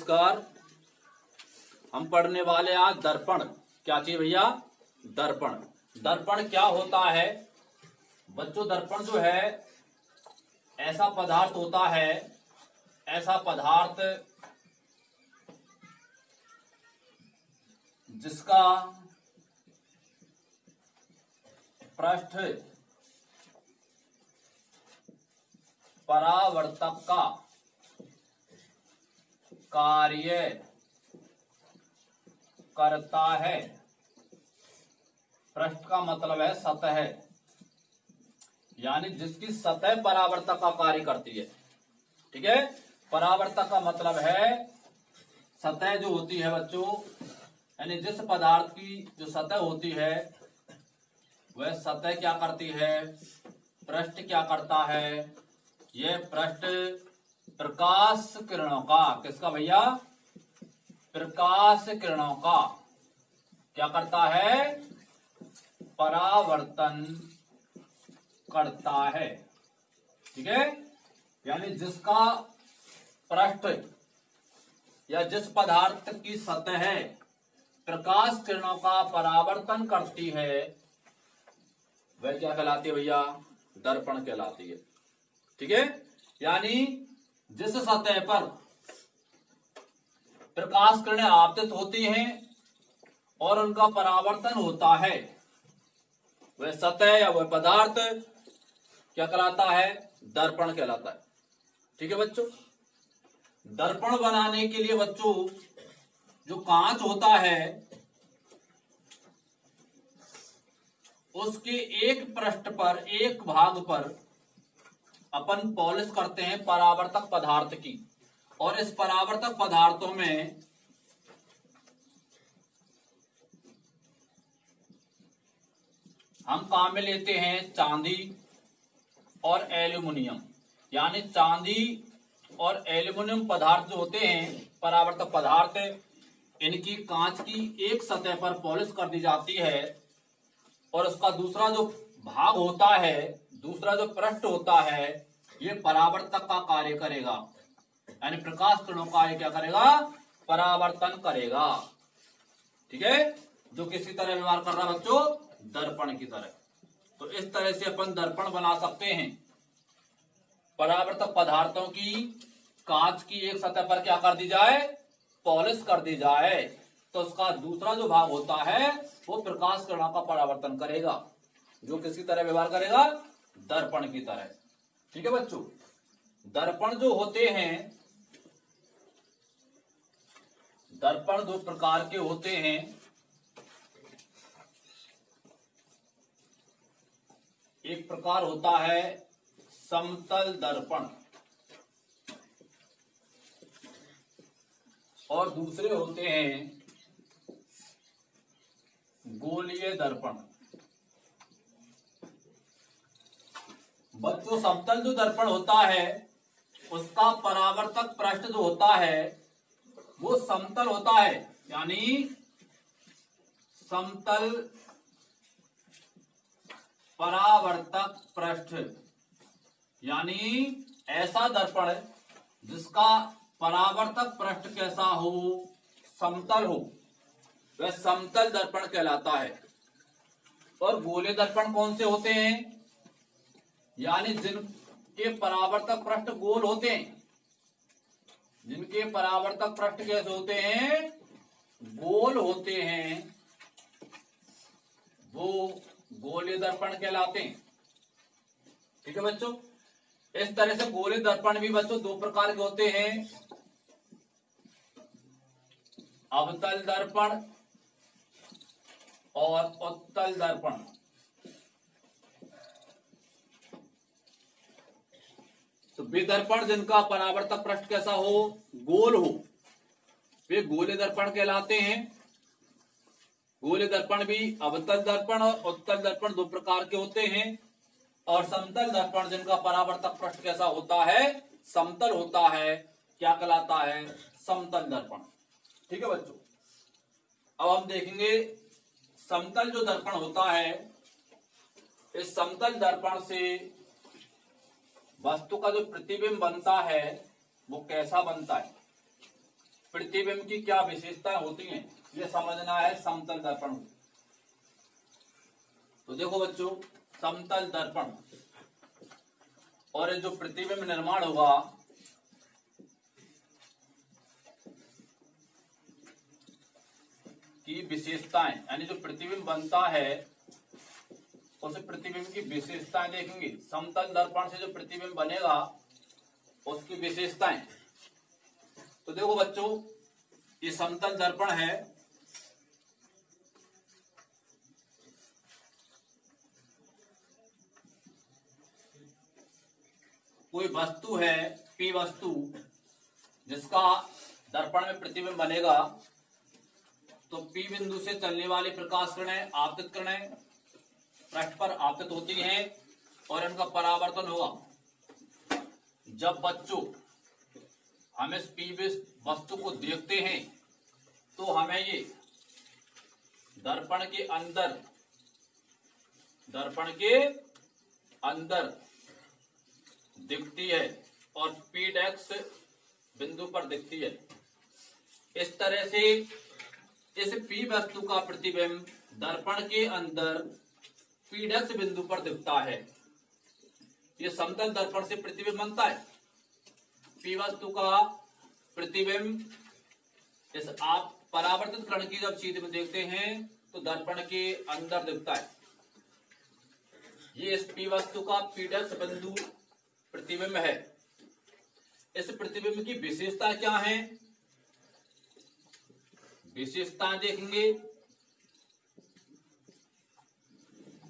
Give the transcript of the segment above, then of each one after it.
नमस्कार। हम पढ़ने वाले आज दर्पण। क्या चाहिए भैया? दर्पण। दर्पण क्या होता है बच्चों? दर्पण जो है ऐसा पदार्थ होता है, ऐसा पदार्थ जिसका पृष्ठ परावर्तक का कार्य करता है। पृष्ठ का मतलब है सतह, यानी जिसकी सतह परावर्तक का कार्य करती है। ठीक है, परावर्तक का मतलब है सतह जो होती है बच्चों, यानी जिस पदार्थ की जो सतह होती है वह सतह क्या करती है, पृष्ठ क्या करता है। यह पृष्ठ प्रकाश किरणों का, किसका भैया? प्रकाश किरणों का क्या करता है? परावर्तन करता है। ठीक है, यानी जिसका पृष्ठ या जिस पदार्थ की सतह प्रकाश किरणों का परावर्तन करती है वह क्या कहलाती है भैया? दर्पण कहलाती है। ठीक है, यानी जिस सतह पर प्रकाश किरणें आपतित होती हैं और उनका परावर्तन होता है वह सतह या वह पदार्थ क्या कहलाता है? दर्पण कहलाता है। ठीक है बच्चों, दर्पण बनाने के लिए बच्चों जो कांच होता है उसके एक पृष्ठ पर, एक भाग पर अपन पॉलिश करते हैं परावर्तक पदार्थ की, और इस परावर्तक पदार्थों में हम काम में लेते हैं चांदी और एल्यूमिनियम। यानी चांदी और एल्यूमिनियम पदार्थ जो होते हैं परावर्तक पदार्थ, इनकी कांच की एक सतह पर पॉलिश कर दी जाती है और उसका दूसरा जो भाग होता है, दूसरा जो पृष्ठ होता है, ये परावर्तक का कार्य करेगा, यानी प्रकाश किरणों का ये क्या करेगा? परावर्तन करेगा। ठीक है, जो किसी तरह व्यवहार कर रहा है बच्चों? दर्पण की तरह। तो इस तरह से अपन दर्पण बना सकते हैं। परावर्तक पदार्थों की कांच की एक सतह पर क्या कर दी जाए? पॉलिश कर दी जाए, तो उसका दूसरा जो भाग होता है वो प्रकाश किरणों का परावर्तन करेगा, जो किसी तरह व्यवहार करेगा? दर्पण की तरह। ठीक है बच्चों, दर्पण जो होते हैं, दर्पण दो प्रकार के होते हैं। एक प्रकार होता है समतल दर्पण और दूसरे होते हैं गोलीय दर्पण। बच्चों, समतल जो दर्पण होता है उसका परावर्तक पृष्ठ जो होता है वो समतल होता है, यानी समतल परावर्तक पृष्ठ, यानी ऐसा दर्पण जिसका परावर्तक पृष्ठ कैसा हो? समतल हो, वह समतल दर्पण कहलाता है। और गोले दर्पण कौन से होते हैं? यानी जिनके परावर्तक पृष्ठ गोल होते हैं। जिनके परावर्तक पृष्ठ कैसे होते हैं? गोल होते हैं, वो गोले दर्पण कहलाते हैं। ठीक है बच्चों, इस तरह से गोले दर्पण भी बच्चों दो प्रकार के होते हैं, अवतल दर्पण और उत्तल दर्पण। तो वे दर्पण जिनका परावर्तक पृष्ठ कैसा हो? गोल हो, वे गोले दर्पण कहलाते हैं। गोले दर्पण भी अवतल दर्पण और उत्तल दर्पण दो प्रकार के होते हैं। और समतल दर्पण जिनका परावर्तक पृष्ठ कैसा होता है? समतल होता है, क्या कहलाता है? समतल दर्पण। ठीक है बच्चों, अब हम देखेंगे समतल जो दर्पण होता है, इस समतल दर्पण से वस्तु का जो प्रतिबिंब बनता है वो कैसा बनता है? प्रतिबिंब की क्या विशेषताएं होती हैं, ये समझना है समतल दर्पण। तो देखो बच्चों, समतल दर्पण और जो प्रतिबिंब निर्माण होगा की विशेषताएं, यानी जो प्रतिबिंब बनता है उस प्रतिबिंब की विशेषताएं देखेंगे। समतल दर्पण से जो प्रतिबिंब बनेगा उसकी विशेषताएं। तो देखो बच्चों, ये समतल दर्पण है, कोई वस्तु है P वस्तु जिसका दर्पण में प्रतिबिंब बनेगा। तो P बिंदु से चलने वाली प्रकाश किरणें आपतित किरणें पृष्ठ पर आपतित होती हैं और इनका परावर्तन होगा। जब बच्चों हम इस P वस्तु को देखते हैं तो हमें ये दर्पण के अंदर दिखती है और P' बिंदु पर दिखती है। इस तरह से इस P वस्तु का प्रतिबिंब दर्पण के अंदर P' बिंदु पर दिखता है। ये समतल दर्पण से प्रतिबिंब बनता है। P वस्तु का प्रतिबिंब इस आप परावर्तित कण की जब चीज में देखते हैं तो दर्पण के अंदर दिखता है। ये इस P वस्तु का P' बिंदु प्रतिबिंब है। इस प्रतिबिंब की विशेषता क्या है, विशेषताएं देखेंगे।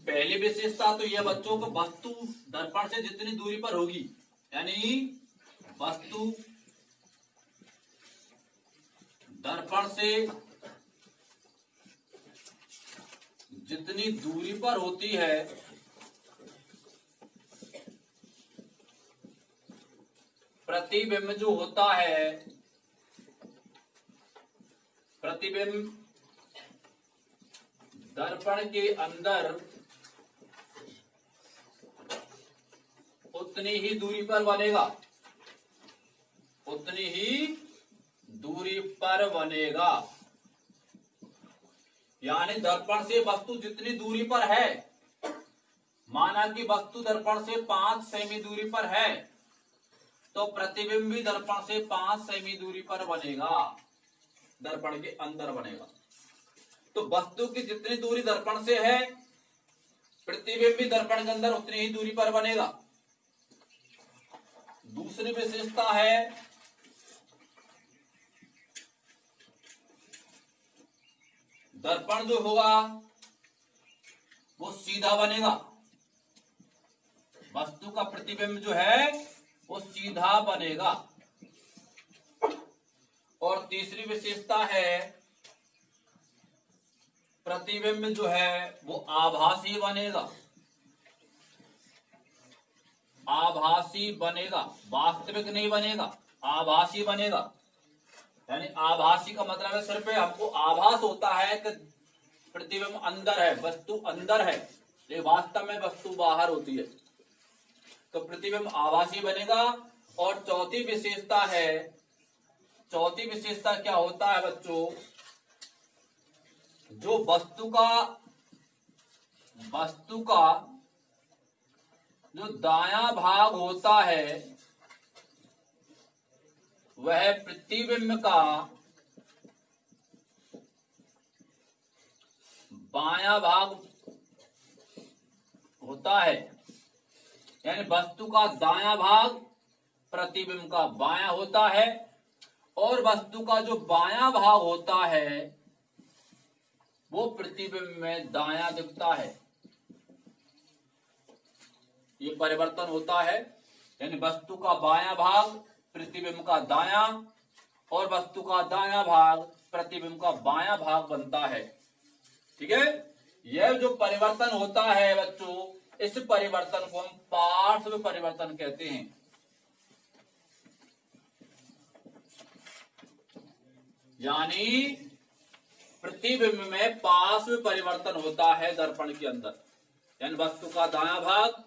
पहली विशेषता तो यह बच्चों को वस्तु दर्पण से जितनी दूरी पर होगी, यानी वस्तु दर्पण से जितनी दूरी पर होती है प्रतिबिंब जो होता है, प्रतिबिंब दर्पण के अंदर उतनी ही दूरी पर बनेगा, उतनी ही दूरी पर बनेगा। यानी दर्पण से वस्तु जितनी दूरी पर है, माना कि वस्तु दर्पण से 5 सेमी दूरी पर है तो प्रतिबिंब भी दर्पण से 5 सेमी दूरी पर बनेगा, दर्पण के अंदर बनेगा। तो वस्तु की जितनी दूरी दर्पण से है प्रतिबिंब भी दर्पण के अंदर उतनी ही दूरी पर बनेगा। दूसरी विशेषता है दर्पण जो होगा वो सीधा बनेगा, वस्तु का प्रतिबिंब जो है वो सीधा बनेगा। और तीसरी विशेषता है प्रतिबिंब जो है वो आभासी बनेगा, आभासी बनेगा, वास्तविक नहीं बनेगा, आभासी बनेगा। यानी आभासी का मतलब है सिर्फ हमको आभास होता है कि प्रतिबिंब अंदर है, वस्तु अंदर है, लेकिन वास्तव में वस्तु बाहर होती है। तो प्रतिबिंब आभासी बनेगा। और चौथी विशेषता क्या होता है बच्चों, जो वस्तु का जो दायां भाग होता है वह प्रतिबिंब का बायां भाग होता है। यानी वस्तु का दायां भाग प्रतिबिंब का बायां होता है और वस्तु का जो बायां भाग होता है वो प्रतिबिंब में दायां दिखता है। ये परिवर्तन होता है, यानी वस्तु का बायां भाग प्रतिबिंब का दायां और वस्तु का दायां भाग प्रतिबिंब का बायां भाग बनता है। ठीक है, यह जो परिवर्तन होता है बच्चों, इस परिवर्तन को हम पार्श्व परिवर्तन कहते हैं। यानी प्रतिबिंब में पार्श्व परिवर्तन होता है दर्पण के अंदर, यानी वस्तु का दायां भाग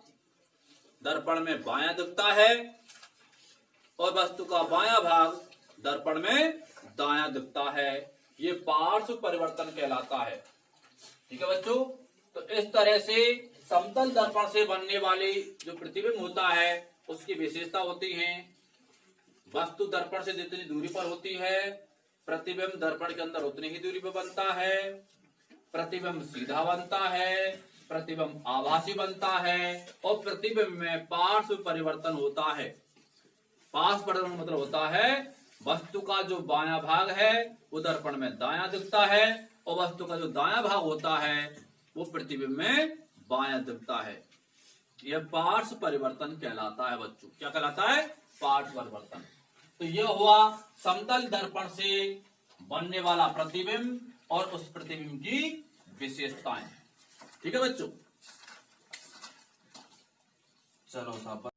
दर्पण में बायां दिखता है और वस्तु का बायां भाग दर्पण में दायां दिखता है। ये पार्श्व परिवर्तन कहलाता है। ठीक है बच्चों, तो इस तरह से समतल दर्पण से बनने वाली जो प्रतिबिंब होता है उसकी विशेषता होती है। वस्तु दर्पण से जितनी दूरी पर होती है, प्रतिबिंब दर्पण के अंदर उतनी ही दूरी पर बनता है। प्रतिबिंब सीधा बनता है, प्रतिबिंब आभासी बनता है, और प्रतिबिंब में पार्श्व परिवर्तन होता है। पार्श्व परिवर्तन मतलब होता है वस्तु का जो बायां भाग है वो दर्पण में दायां दिखता है, और वस्तु का जो दायां भाग होता है वो प्रतिबिंब में बायां दिखता है। यह पार्श्व परिवर्तन कहलाता है बच्चों। क्या कहलाता है? पार्श्व परिवर्तन। तो यह हुआ समतल दर्पण से बनने वाला प्रतिबिंब और उस प्रतिबिंब की विशेषताएं। ठीक है बच्चों, चलो साहब।